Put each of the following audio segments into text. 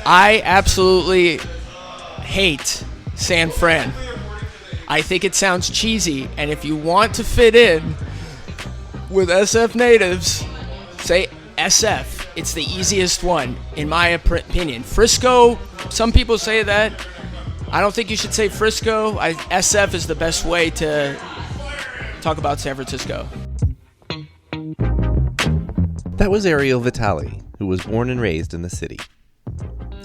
I absolutely hate San Fran. I think it sounds cheesy, and if you want to fit in with SF natives, say SF. It's the easiest one, in my opinion. Frisco, some people say that. I don't think you should say Frisco. SF is the best way to talk about San Francisco. That was Ariel Vitale, who was born and raised in the city.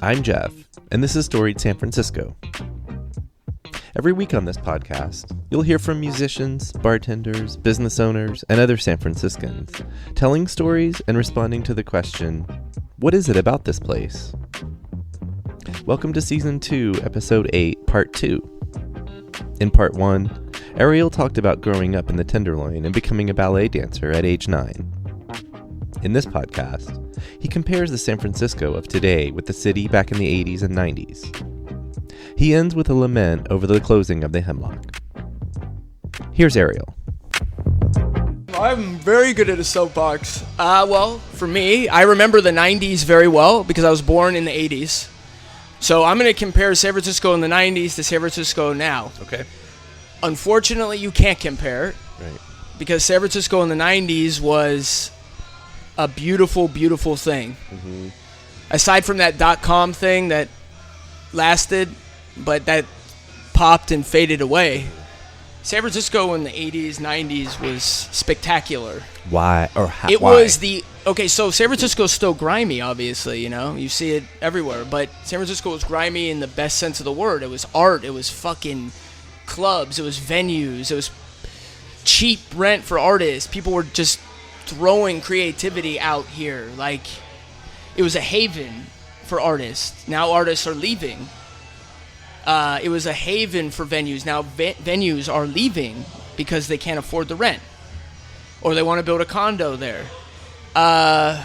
I'm Jeff, and this is Storied San Francisco. Every week on this podcast, you'll hear from musicians, bartenders, business owners, and other San Franciscans, telling stories and responding to the question, what is it about this place? Welcome to Season 2, Episode 8, Part 2. In Part 1, Ariel talked about growing up in the Tenderloin and becoming a ballet dancer at age 9. In this podcast, he compares the San Francisco of today with the city back in the 80s and 90s. He ends with a lament over the closing of the Hemlock. Here's Ariel. I'm very good at a soapbox. Well, for me, I remember the 90s very well because I was born in the 80s. So I'm going to compare San Francisco in the 90s to San Francisco now. Okay. Unfortunately, you can't compare. Right. Because San Francisco in the 90s was a beautiful, beautiful thing. Mm-hmm. Aside from that .com thing that lasted, but that popped and faded away, San Francisco in the 80s, 90s was spectacular. Why? Or how? It was the... Okay, so San Francisco's still grimy, obviously, you know? You see it everywhere. But San Francisco was grimy in the best sense of the word. It was art. It was fucking clubs. It was venues. It was cheap rent for artists. People were just throwing creativity out here. Like, it was a haven for artists. Now artists are leaving. It was a haven for venues. Now venues are leaving because they can't afford the rent. Or they want to build a condo there. I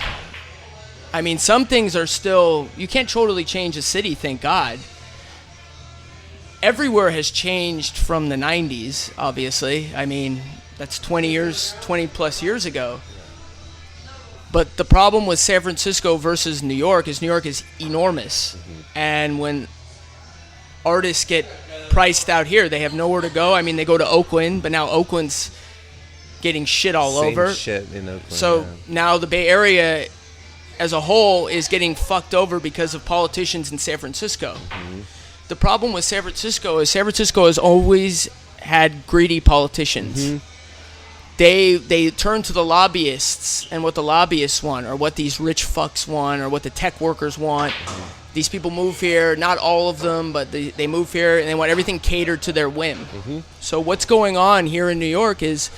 mean, some things are still... You can't totally change a city, thank God. Everywhere has changed from the 90s, obviously. I mean, that's 20 plus years ago. But the problem with San Francisco versus New York is enormous. Mm-hmm. And when artists get priced out here, they have nowhere to go. I mean, they go to Oakland, but now Oakland's getting shit all over. Shit in Oakland. So now the Bay Area as a whole is getting fucked over because of politicians in San Francisco. Mm-hmm. The problem with San Francisco has always had greedy politicians. Mm-hmm. They turn to the lobbyists and what the lobbyists want, or what these rich fucks want, or what the tech workers want. These people move here, not all of them, but they move here and they want everything catered to their whim. Mm-hmm. So what's going on here in New York is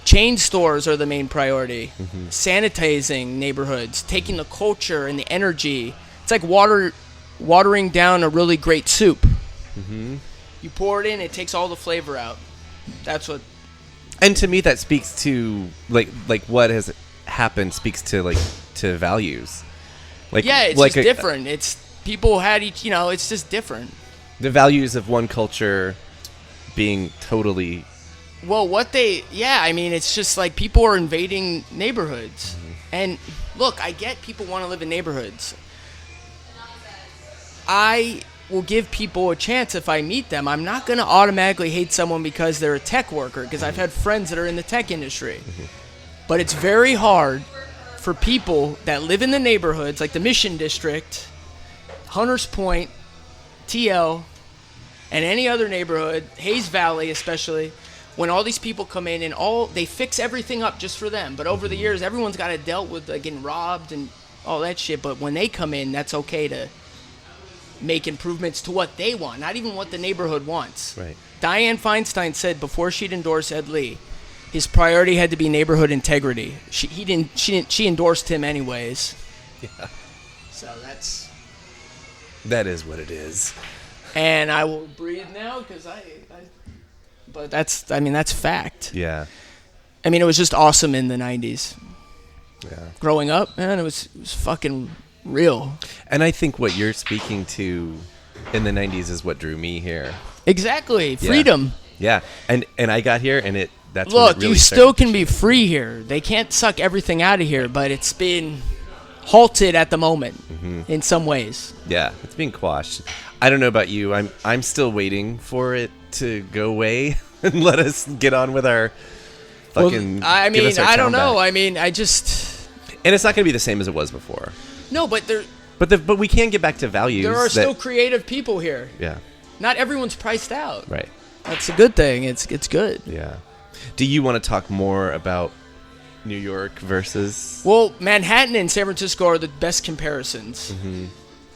chain stores are the main priority. Mm-hmm. Sanitizing neighborhoods, taking the culture and the energy. It's like watering down a really great soup. Mm-hmm. You pour it in, it takes all the flavor out. That's what... And to me, that speaks to like what has happened. Speaks to to values. It's just different. It's people had each. It's just different. The values of one culture being totally. Well, I mean, it's just like people are invading neighborhoods, mm-hmm. And look, I get people want to live in neighborhoods. I will give people a chance if I meet them. I'm not going to automatically hate someone because they're a tech worker, because I've had friends that are in the tech industry. Mm-hmm. But it's very hard for people that live in the neighborhoods, like the Mission District, Hunters Point, TL, and any other neighborhood, Hayes Valley especially, when all these people come in and they fix everything up just for them. But over the years, everyone's got to dealt with getting robbed and all that shit. But when they come in, that's okay to make improvements to what they want, not even what the neighborhood wants. Right. Dianne Feinstein said before she'd endorse Ed Lee, his priority had to be neighborhood integrity. She endorsed him anyways. Yeah. So that is what it is. And I will breathe now because but that's fact. Yeah. I mean, it was just awesome in the 90s. Yeah. Growing up, man, it was fucking real. And I think what you're speaking to in the 90s is what drew me here. Exactly. Freedom. Yeah. And I got here and that's look, when it really you still can be free here. They can't suck everything out of here, but it's been halted at the moment in some ways. Yeah, it's being quashed. I don't know about you. I'm still waiting for it to go away and let us get on with our fucking. Well, I mean, I don't know. Back. I mean, I just. And it's not going to be the same as it was before. No, but there. But we can get back to values. There are still creative people here. Yeah. Not everyone's priced out. Right. That's a good thing. It's good. Yeah. Do you want to talk more about New York versus? Well, Manhattan and San Francisco are the best comparisons.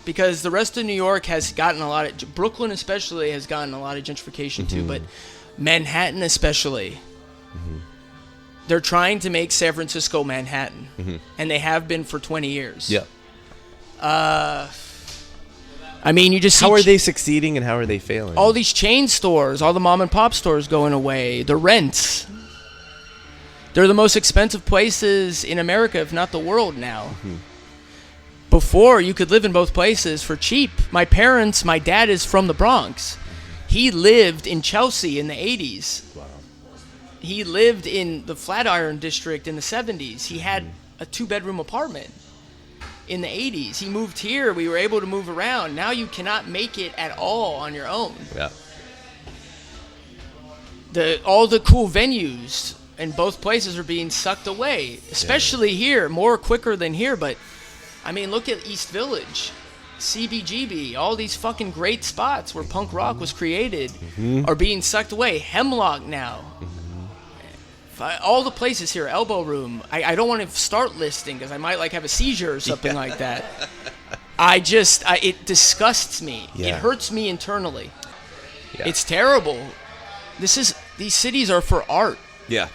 Because the rest of New York has gotten a lot of... Brooklyn especially has gotten a lot of gentrification too, but Manhattan especially... They're trying to make San Francisco Manhattan. And they have been for 20 years. Yeah. I mean, you just see... How are they succeeding and how are they failing? All these chain stores, all the mom and pop stores going away. The rents. They're the most expensive places in America, if not the world now. Before, you could live in both places for cheap. My dad is from the Bronx. He lived in Chelsea in the 80s. Wow. He lived in the Flatiron District in the 70s. He had a 2-bedroom apartment in the 80s. He moved here. We were able to move around. Now you cannot make it at all on your own. Yeah. All the cool venues in both places are being sucked away, especially here, more quicker than here. But, I mean, look at East Village, CBGB, all these fucking great spots where punk rock was created are being sucked away. Hemlock now. All the places here, Elbow Room. I don't want to start listing because I might have a seizure or something like that. It disgusts me. Yeah. It hurts me internally. Yeah. It's terrible. These cities are for art. Yeah.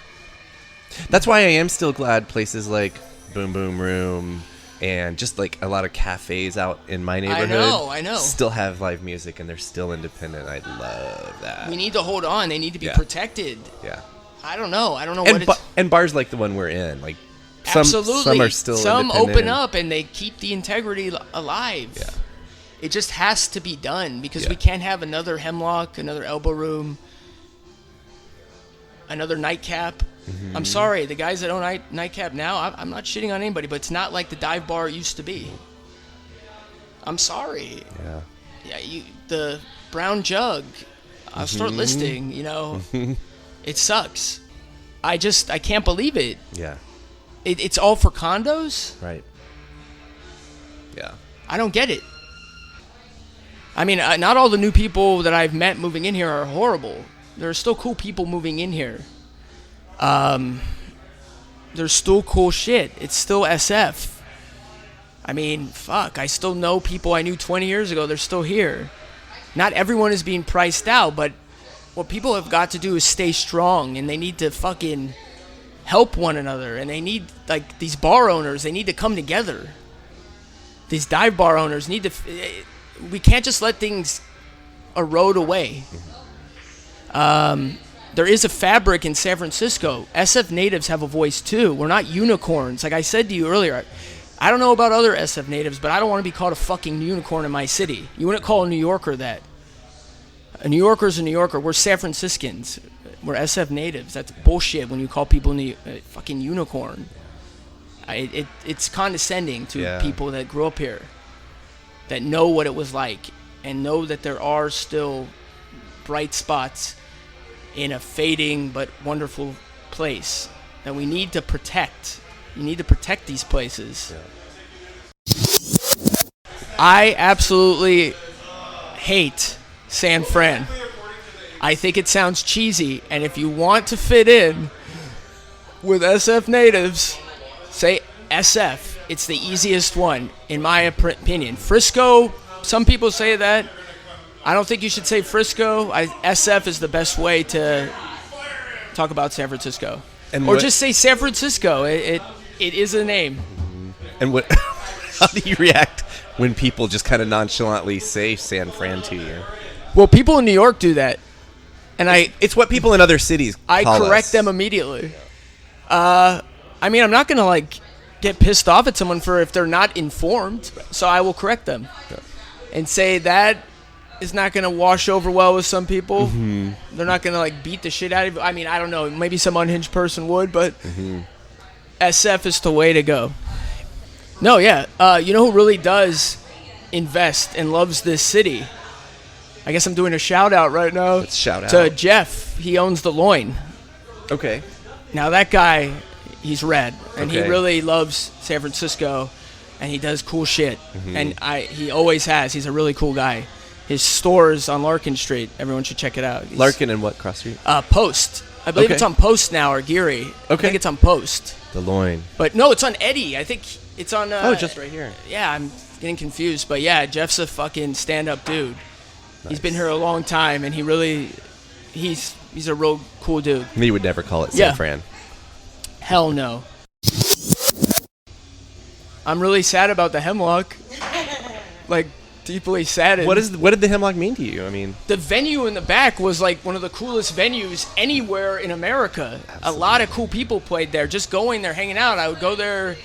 That's why I am still glad places like Boom Boom Room and just like a lot of cafes out in my neighborhood I know. still have live music and they're still independent. I love that. We need to hold on. They need to be protected. Yeah. I don't know what it's... And bars like the one we're in, like Absolutely. Some are still Some independent open up and they keep the integrity alive. Yeah. It just has to be done because we can't have another Hemlock, another Elbow Room, another Nightcap. I'm sorry, the guys that own Nightcap now, I'm not shitting on anybody, but it's not like the dive bar used to be. I'm sorry. Yeah. The Brown Jug, I'll start listing, It sucks. I can't believe it. Yeah. It's all for condos? Right. Yeah. I don't get it. I mean, not all the new people that I've met moving in here are horrible. There are still cool people moving in here. There's still cool shit. It's still SF. I mean, fuck. I still know people I knew 20 years ago. They're still here. Not everyone is being priced out, but what people have got to do is stay strong, and they need to fucking help one another. And they need, these bar owners, they need to come together. These dive bar owners need to... We can't just let things erode away. There is a fabric in San Francisco. SF natives have a voice too. We're not unicorns. Like I said to you earlier, I don't know about other SF natives, but I don't want to be called a fucking unicorn in my city. You wouldn't call a New Yorker that. A New Yorker's a New Yorker. We're San Franciscans. We're SF natives. That's bullshit when you call people fucking unicorn. It's condescending to people that grew up here, that know what it was like, and know that there are still bright spots in a fading but wonderful place that we need to protect. You need to protect these places. I absolutely hate San Fran. I think it sounds cheesy, and if you want to fit in with SF natives, say SF. It's the easiest one, in my opinion. Frisco, some people say that. I don't think you should say Frisco. SF is the best way to talk about San Francisco. Or just say San Francisco. It is a name. And how do you react when people just kind of nonchalantly say San Fran to you? Well, people in New York do that. And it's what people in other cities call correct us. them immediately. I mean, I'm not going to get pissed off at someone if they're not informed. So I will correct them and say that is not going to wash over well with some people. They're not going to beat the shit out of you. I mean, I don't know. Maybe some unhinged person would, but SF is the way to go. No, yeah. You know who really does invest and loves this city? I guess I'm doing a shout out right now. Let's shout out to Jeff. He owns the Loin. Okay. Now that guy, he's red, and he Okay. really loves San Francisco, and he does cool shit. And he always has. He's a really cool guy. His store's on Larkin Street. Everyone should check it out. Larkin and what cross street? Post. I believe Okay. it's on Post now, or Geary. I Okay. think it's on Post. The Loin. But no, it's on Eddie. I think it's on... Just right here. Yeah, I'm getting confused. But yeah, Jeff's a fucking stand-up dude. He's been here a long time, and he really... He's a real cool dude. You would never call it San Yeah. Fran. Hell no. I'm really sad about the Hemlock. Like, deeply saddened. What did the Hemlock mean to you? I mean, The venue in the back was like one of the coolest venues anywhere in America. A lot of cool people played there. Just going there, hanging out. I would go there.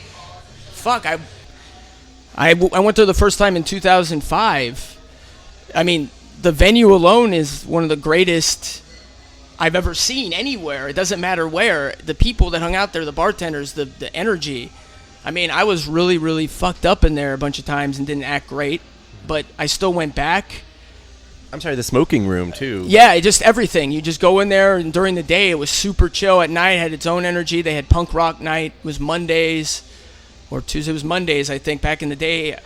Fuck, I went there the first time in 2005. I mean, the venue alone is one of the greatest I've ever seen anywhere. It doesn't matter where. The people that hung out there, the bartenders, the energy. I mean, I was really, really fucked up in there a bunch of times and didn't act great. But I still went back. I'm sorry, the smoking room too. Yeah, just everything. You just go in there, and during the day it was super chill. At night it had its own energy. They had punk rock night. It was Mondays, or Tuesday. It was Mondays, I think, back in the day.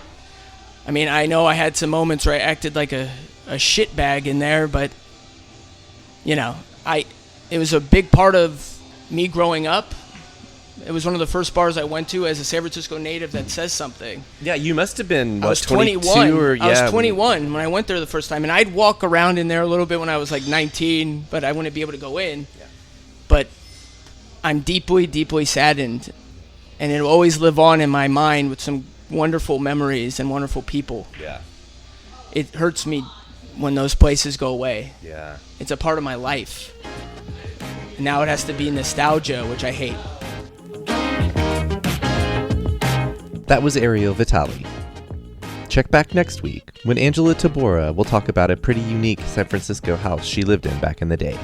I mean, I know I had some moments where I acted like a shitbag in there, but, you know, it was a big part of me growing up. It was one of the first bars I went to as a San Francisco native that says something. Yeah, you must have been, I was 21? I was 21 when I went there the first time, and I'd walk around in there a little bit when I was like 19, but I wouldn't be able to go in. Yeah. But I'm deeply, deeply saddened, and it'll always live on in my mind with some wonderful memories and wonderful people. Yeah. It hurts me when those places go away. Yeah. It's a part of my life. And now it has to be nostalgia, which I hate. That was Ariel Vitale. Check back next week when Angela Tabora will talk about a pretty unique San Francisco house she lived in back in the day.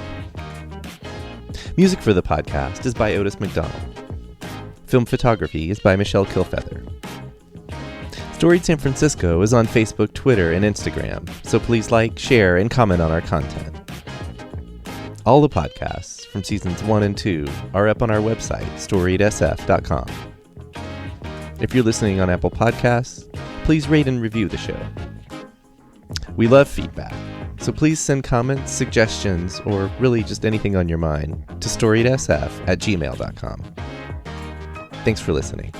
Music for the podcast is by Otis McDonald. Film photography is by Michelle Kilfeather. Storied San Francisco is on Facebook, Twitter, and Instagram, so please like, share, and comment on our content. All the podcasts from seasons 1 and 2 are up on our website, storiedsf.com. If you're listening on Apple Podcasts, please rate and review the show. We love feedback, so please send comments, suggestions, or really just anything on your mind to storiedsf@gmail.com. Thanks for listening.